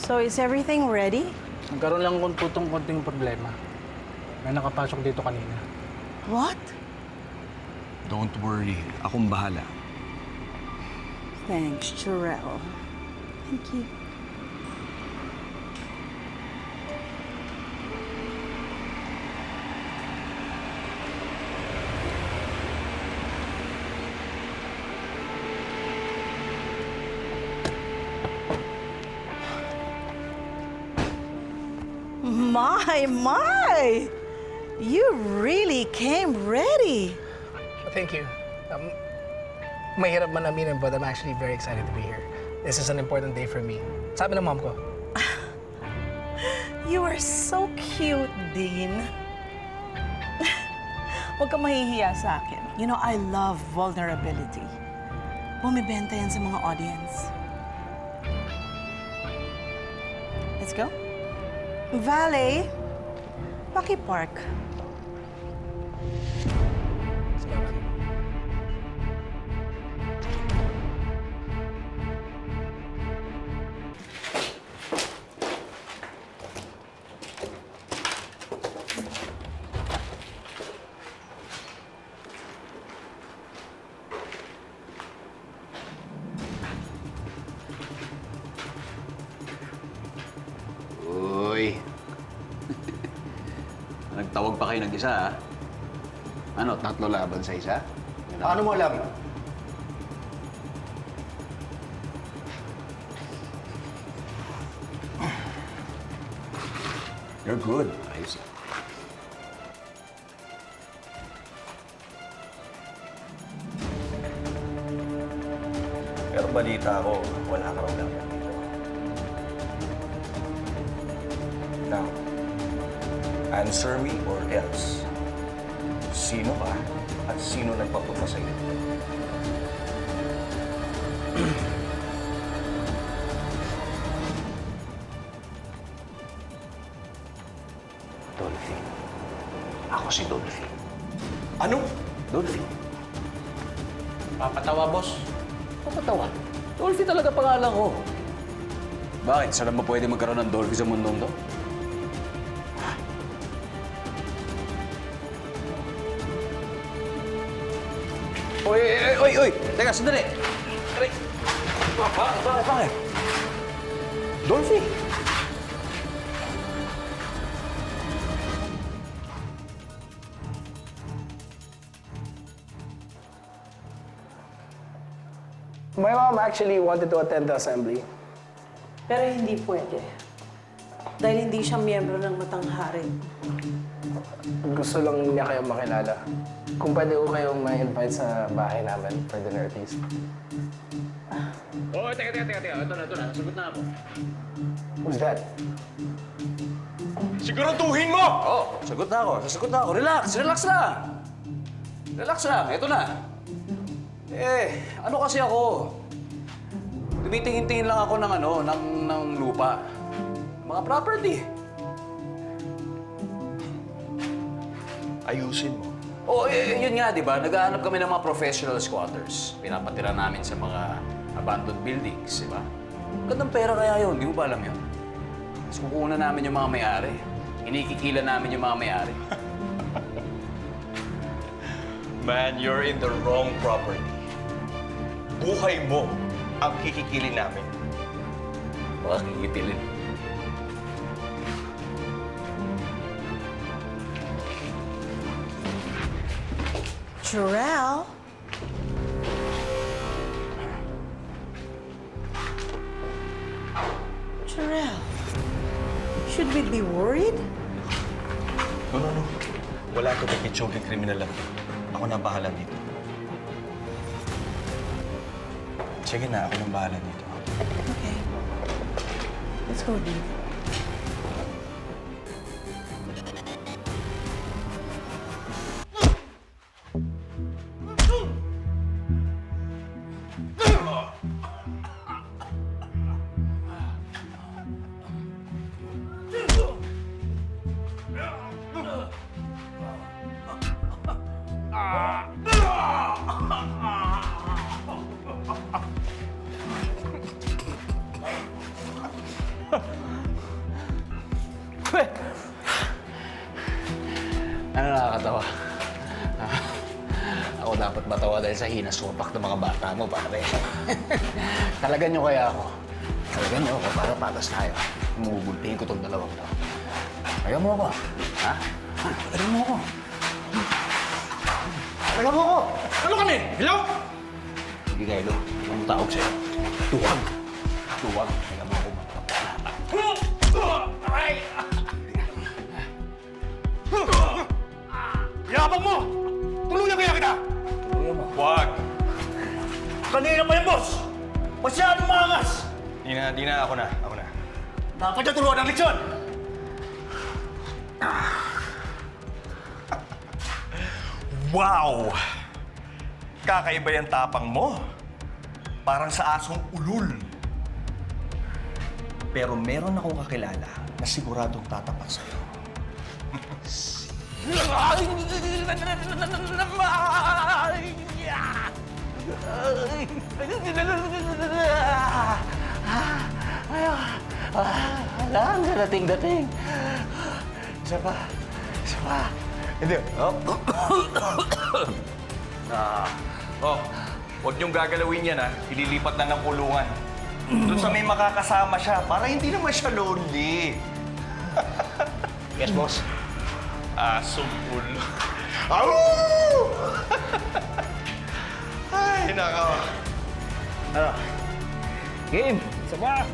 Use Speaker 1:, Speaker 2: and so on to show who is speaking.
Speaker 1: So, is everything ready?
Speaker 2: Nagkaroon lang konting problema. May nakapasok dito kanina.
Speaker 1: What?
Speaker 3: Don't worry. Akong bahala.
Speaker 1: Thanks, Jarrell. Thank you. My! You really came ready.
Speaker 2: Thank you. Mahirap man aminin, but I'm actually very excited to be here. This is an important day for me. Sabi ng mom ko.
Speaker 1: You are so cute, Dean. Huwag ka mahihiya sa akin. You know, I love vulnerability. Bumibenta yan sa mga audience. Let's go. Valet, paki-park.
Speaker 2: Salamat.
Speaker 3: Uy. Nagtawag pa kayo ng isa, ha? Ano, 3 laban sa isa?
Speaker 4: Paano mo alam?
Speaker 3: You're good. Ayos.
Speaker 4: Pero balita ko, wala ka raw laban dito. Now, answer me or else. Sino ka at sino nagpapunta sa'yo?
Speaker 3: Dolphy. Ako si Dolphy.
Speaker 4: Ano?
Speaker 3: Dolphy.
Speaker 2: Papatawa, boss.
Speaker 3: Papatawa. Dolphy talaga pangalan ko. Bakit? Saan ba pwede magkaroon ng Dolphy sa mundong to? Oy! Teka, sandali! Aray! Bakit? Dolphy!
Speaker 2: My mom actually wanted to attend the assembly.
Speaker 1: Pero hindi pwede. Dahil hindi siya miyembro ng Matangharin.
Speaker 2: Gusto lang niya kayo makilala. Kung pwede ko kayong ma-invite sa bahay namin for dinner at least.
Speaker 3: Oh, teka. Ito na. Sagot na ako.
Speaker 2: Who's that?
Speaker 4: Siguraduhin mo!
Speaker 3: Oh, sagot na ako. Relax lang. Ito na. Ano kasi ako? Tumitingin-tingin lang ako ng lupa. Mga property.
Speaker 4: Ayusin mo.
Speaker 3: Yun nga, di ba? Naghahanap kami ng mga professional squatters. Pinapatira namin sa mga abandoned buildings, di ba? Gandang pera kaya yun, di mo ba alam yun? Tapos kukunan namin yung mga may-ari. Inikikila namin yung mga may-ari.
Speaker 4: Man, you're in the wrong property. Buhay mo ang kikikilin namin.
Speaker 3: Baka kikitilin.
Speaker 1: Jarrell? Jarrell, should we be worried?
Speaker 4: No. Wala ito kay Kichoging kriminal lang. Ako na bahala dito. Sige na, ako nang bahala dito.
Speaker 1: Okay. Let's go, Dean.
Speaker 3: Ano nakakatawa? Ako dapat matawa dahil sa hinasupak ng mga bata mo, pare. Talagan nyo kaya ako. Talagan nyo ako para patas tayo. Mugultingin ko itong dalawang to. Ayaw mo ako. Ha? Ayaw mo ako. Ayaw mo ako.
Speaker 2: Ano kami? Hello?
Speaker 3: Sige, Kylo. Anong tawag sa'yo? Tuwag. Tuwag. Ayaw mo ako.
Speaker 5: Yabang mo! Tuluyan kaya kita!
Speaker 3: Ayaw mo.
Speaker 4: Wag!
Speaker 5: Kanina pa yan, boss! Masyadong maangas!
Speaker 4: Di na, ako na.
Speaker 5: Dapat niya turuan ng leksyon!
Speaker 4: Wow! Kakaiba yung tapang mo. Parang sa asong ulul. Pero meron akong kakilala na siguradong tatapat sa'yo.
Speaker 3: Alam, dating. Isa pa. Hindi. Oh.
Speaker 4: Oh, huwag niyong gagalawin yan, ha? Ililipat na ng kulungan. Doon sa may makakasama siya, para hindi naman siya lonely.
Speaker 3: Yes, boss.
Speaker 4: Asong ulo. Au! Ay, nako.
Speaker 3: Ano? Game. Isa pa.